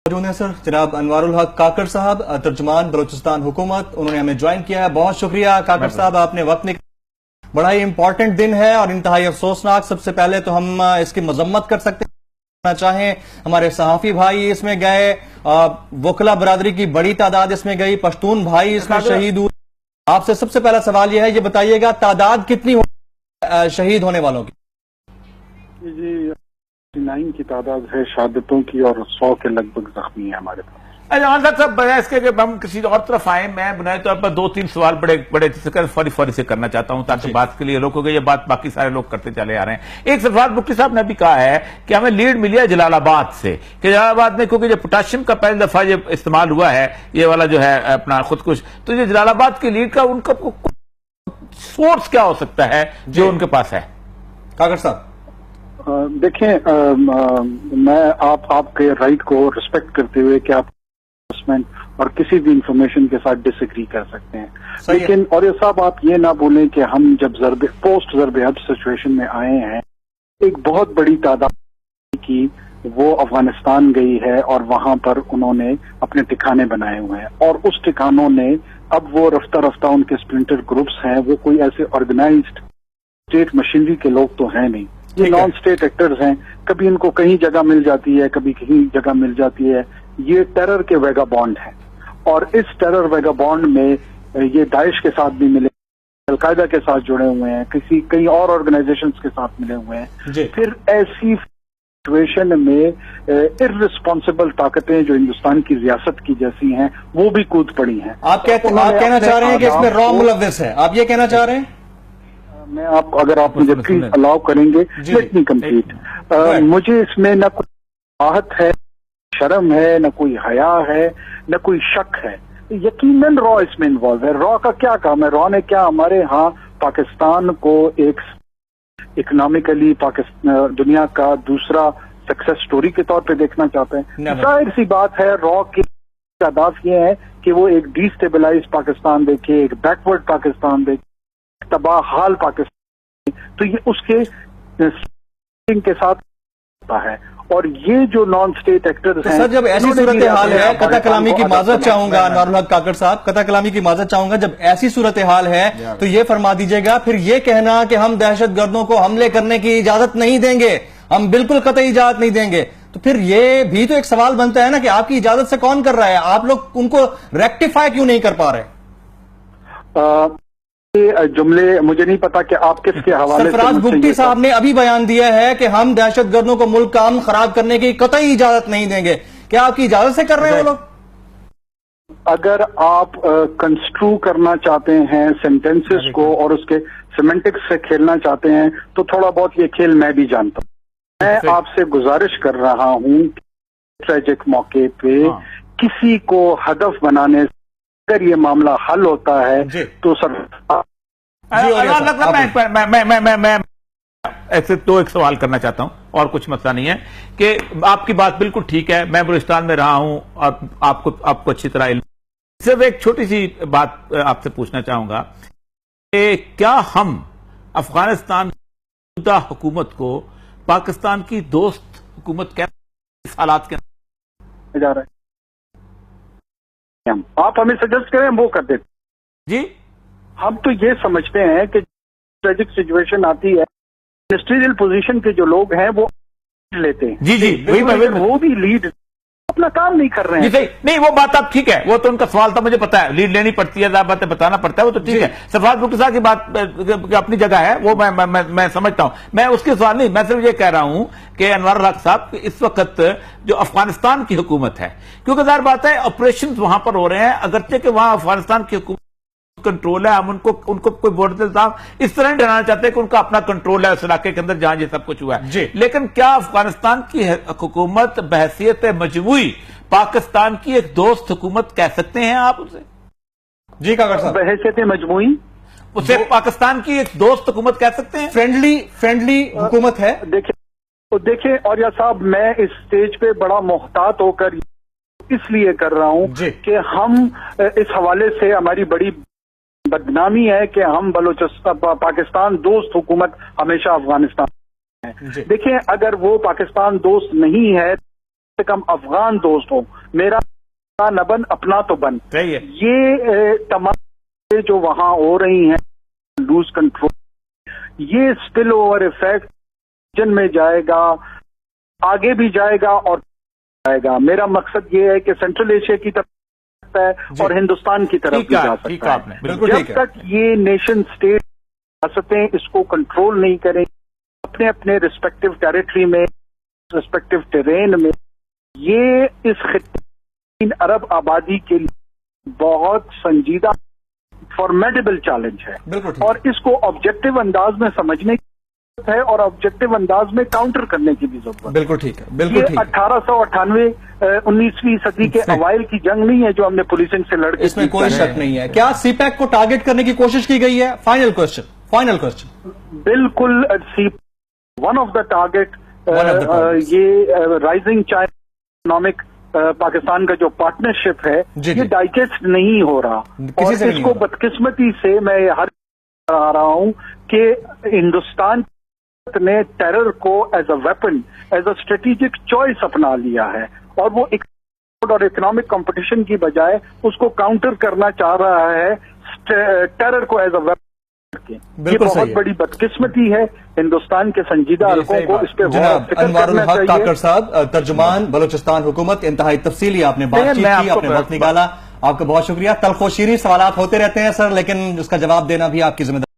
موجود ہیں سر جناب انوار الحق کاکڑ صاحب، ترجمان بلوچستان حکومت، انہوں نے ہمیں جوائن کیا ہے. بہت شکریہ کاکڑ صاحب، آپ نے وقت نکالا. بڑا ہی امپورٹنٹ دن ہے اور انتہائی افسوسناک. سب سے پہلے تو ہم اس کی مذمت کر سکتے ہیں چاہیں ہمارے صحافی بھائی اس میں گئے، وکلا برادری کی بڑی تعداد اس میں گئی، پشتون بھائی اس میں شہید ہوئے. آپ سے سب سے پہلا سوال یہ ہے، یہ بتائیے گا تعداد کتنی ہو شہید ہونے والوں کی؟ جی 9 کی تعداد ہے شہادتوں کی اور 100 کے لگ بھگ زخمی ہیں ہمارے پاس. صاحب بجائے اس کے کہ ہم کسی اور طرف آئیں، میں بنیادی طور پر 2-3 سوال بڑے فوری سے کرنا چاہتا ہوں تاکہ بات کے لیے روکو گے. یہ بات باقی سارے لوگ کرتے چلے آ رہے ہیں. ایک سوال مفتی صاحب نے بھی کہا ہے کہ ہمیں لیڈ ملی ہے جلال آباد سے، کہ جلال آباد میں کیونکہ جو پوٹاشیم کا پہلی دفعہ یہ استعمال ہوا ہے، یہ والا جو ہے اپنا خودکش، تو یہ جلال آباد کی لیڈ کا ان کا سورس کیا ہو سکتا ہے جو ان کے پاس ہے؟ کاکڑ صاحب دیکھیں، میں آپ کے رائٹ کو ریسپیکٹ کرتے ہوئے کہ آپ اور کسی بھی انفارمیشن کے ساتھ ڈس ایگری کر سکتے ہیں، لیکن اور یہ صاحب آپ یہ نہ بولیں کہ ہم جب پوسٹ ضرب حد سچویشن میں آئے ہیں، ایک بہت بڑی تعداد کی وہ افغانستان گئی ہے اور وہاں پر انہوں نے اپنے ٹھکانے بنائے ہوئے ہیں، اور اس ٹھکانوں نے اب وہ رفتہ رفتہ ان کے اسپلنٹر گروپس ہیں، وہ کوئی ایسے آرگنائزڈ اسٹیٹ مشینری کے لوگ تو ہیں نہیں، یہ نان اسٹیٹ ایکٹرز ہیں. کبھی ان کو کہیں جگہ مل جاتی ہے، کبھی کہیں جگہ مل جاتی ہے. یہ ٹیرر کے ویگا بانڈ ہیں، اور اس ٹیرر ویگا بانڈ میں یہ داعش کے ساتھ بھی ملے، القاعدہ کے ساتھ جڑے ہوئے ہیں، کئی اور آرگنائزیشنز کے ساتھ ملے ہوئے ہیں. پھر ایسی سچویشن میں ارریسپانسبل طاقتیں جو ہندوستان کی ریاست کی جیسی ہیں وہ بھی کود پڑی ہیں. آپ کہنا چاہ رہے ہیں کہ اس میں را ملوث ہے، آپ یہ کہنا چاہ رہے ہیں؟ میں اگر آپ مجھے پلیز الاؤ کریں گے، لیٹ می کمپلیٹ. مجھے اس میں نہ کوئی راحت ہے، شرم ہے، نہ کوئی حیا ہے، نہ کوئی شک ہے. یقیناً را اس میں انوالو ہے. را کا کیا کام ہے؟ را نے کیا ہمارے ہاں پاکستان کو ایک اکنامکلی دنیا کا دوسرا سکسیس سٹوری کے طور پہ دیکھنا چاہتے ہیں؟ ظاہر سی بات ہے، را کی اہداف یہ ہے کہ وہ ایک ڈی اسٹیبلائز پاکستان دیکھے، ایک بیکورڈ پاکستان دیکھے، تباہ حال پاکستان. تو یہ اس کے ساتھ ہوتا ہے. اور یہ جو نان اسٹیٹ ایکٹرز ہیں، سر جب ایسی صورتحال ہے، قطع کلامی کی معذرت چاہوں گا انوار الحق کاکڑ صاحب، قطع کلامی کی معذرت چاہوں گا، جب ایسی صورتحال ہے تو یہ فرما دیجئے گا، پھر یہ کہنا کہ ہم دہشت گردوں کو حملے کرنے کی اجازت نہیں دیں گے، ہم بالکل قطعی اجازت نہیں دیں گے، تو پھر یہ بھی تو ایک سوال بنتا ہے نا کہ آپ کی اجازت سے کون کر رہا ہے؟ آپ لوگ ان کو ریکٹیفائی کیوں نہیں کر پا رہے؟ جملے مجھے نہیں پتا کہ آپ کس کے حوالے سے. سرفراز بگٹی صاحب نے ابھی بیان دیا ہے کہ ہم دہشت گردوں کو ملک کا امن خراب کرنے کی قطعی اجازت نہیں دیں گے. کیا آپ کی اجازت سے کر رہے ہیں وہ لوگ؟ اگر آپ کنسٹرو کرنا چاہتے ہیں سینٹینسز کو اور اس کے سیمنٹکس سے کھیلنا چاہتے ہیں تو تھوڑا بہت یہ کھیل میں بھی جانتا ہوں. میں آپ سے گزارش کر رہا ہوں ٹریجک موقع پہ کسی کو ہدف بنانے سے اگر یہ معاملہ حل ہوتا ہے تو سر میں ایسے تو ایک سوال کرنا چاہتا ہوں اور کچھ مسئلہ نہیں ہے کہ آپ کی بات بالکل ٹھیک ہے. میں بلوچستان میں رہا ہوں اور آپ کو اچھی طرح علم. صرف ایک چھوٹی سی بات آپ سے پوچھنا چاہوں گا کہ کیا ہم افغانستان کی حکومت کو پاکستان کی دوست حکومت اس حالات کے جا رہے ہیں؟ آپ ہمیں سجیسٹ کریں وہ کر دیتے. جی ہم تو یہ سمجھتے ہیں کہ ٹریجک سچویشن آتی ہے، منسٹریل پوزیشن کے جو لوگ ہیں وہ لیتے ہیں. جی وہ بھی لیڈ اپنا کام نہیں کر رہے ہیں. نہیں وہ بات اب ٹھیک ہے، وہ تو ان کا سوال تھا، مجھے پتا ہے لیڈ لینی پڑتی ہے، باتیں بتانا پڑتا ہے، وہ تو ٹھیک ہے. سرفراز بگٹی صاحب کی بات اپنی جگہ ہے، وہ میں سمجھتا ہوں. میں اس کے سوال نہیں، میں صرف یہ کہہ رہا ہوں کہ انوار الحق صاحب اس وقت جو افغانستان کی حکومت ہے، کیونکہ ظاہر بات ہے آپریشن وہاں پر ہو رہے ہیں، اگرچہ کہ وہاں افغانستان کی حکومت کنٹرول ہے، ہم ان کو کوئی بورڈ الزام اس طرح نہیں ڈرانا چاہتے کہ ان کا اپنا کنٹرول ہے اس علاقے کے اندر جہاں یہ سب کچھ ہوا ہے. لیکن کیا افغانستان کی حکومت بحیثیت مجموعی پاکستان کی ایک دوست حکومت کہہ سکتے ہیں آپ اسے؟ جی کاکڑ صاحب، بحیثیت مجموعی اسے پاکستان کی ایک دوست حکومت کہہ سکتے ہیں؟ فرینڈلی حکومت ہے. دیکھیں اور یا صاحب، میں اس سٹیج پہ بڑا محتاط ہو کر اس لیے کر رہا ہوں کہ ہم اس حوالے سے ہماری بڑی بدنامی ہے کہ ہم بلوچستان پاکستان دوست حکومت ہمیشہ افغانستان ہے. دیکھیں اگر وہ پاکستان دوست نہیں ہے سے کم افغان دوست ہوں، میرا نہ بن اپنا تو بن. صحیح ہے. یہ تمام جو وہاں ہو رہی ہیں لوز کنٹرول، یہ اسپل اوور افیکٹ جن میں جائے گا، آگے بھی جائے گا اور جائے گا. میرا مقصد یہ ہے کہ سینٹرل ایشیا کی طرف ہے اور ہندوستان کی طرف بھی جا سکتا ہے. جب تک یہ نیشن اسٹیٹ ریاستیں اس کو کنٹرول نہیں کریں، اپنے اپنے ریسپیکٹو ٹیریٹری میں، ریسپیکٹو ٹیرین میں، یہ اس خطے 3 ارب آبادی کے لیے بہت سنجیدہ فارمیڈیبل چیلنج ہے اور اس کو آبجیکٹو انداز میں سمجھنے کی ضرورت ہے اور آبجیکٹو انداز میں کاؤنٹر کرنے کی بھی ضرورت ہے. بالکل ٹھیک ہے، بالکل ٹھیک ہے. 1898 19ویں صدی کے اوائل کی جنگ نہیں ہے جو ہم نے پولیسنگ سے لڑ کے، اس میں کوئی شک نہیں ہے. کیا سی پیک کو ٹارگٹ کرنے کی کوشش کی گئی ہے؟ Final question. بالکل ون آف دا ٹارگیٹ یہ رائزنگ چائنا اکنامک پاکستان کا جو پارٹنرشپ ہے یہ ڈائجسٹ نہیں ہو رہا اور اس کو بدقسمتی سے میں ہر آ رہا ہوں کہ ہندوستان نے ٹیرر کو as a weapon, as a strategic choice اپنا لیا ہے اور وہ اور اکنامک کمپٹیشن کی بجائے اس کو کاؤنٹر کرنا چاہ رہا ہے ٹیرر کو ایز اے ویپن. یہ بہت بڑی بدقسمتی ہے ہندوستان کے سنجیدہ حلقوں کو اس پہ جناب انوار الحق کاکڑ صاحب، ترجمان بلوچستان حکومت، انتہائی تفصیلی آپ نے بات چیت کی، آپ نے وقت نکالا، آپ کا بہت شکریہ. تلخ و شیریں سوالات ہوتے رہتے ہیں سر، لیکن اس کا جواب دینا بھی آپ کی ذمہ داری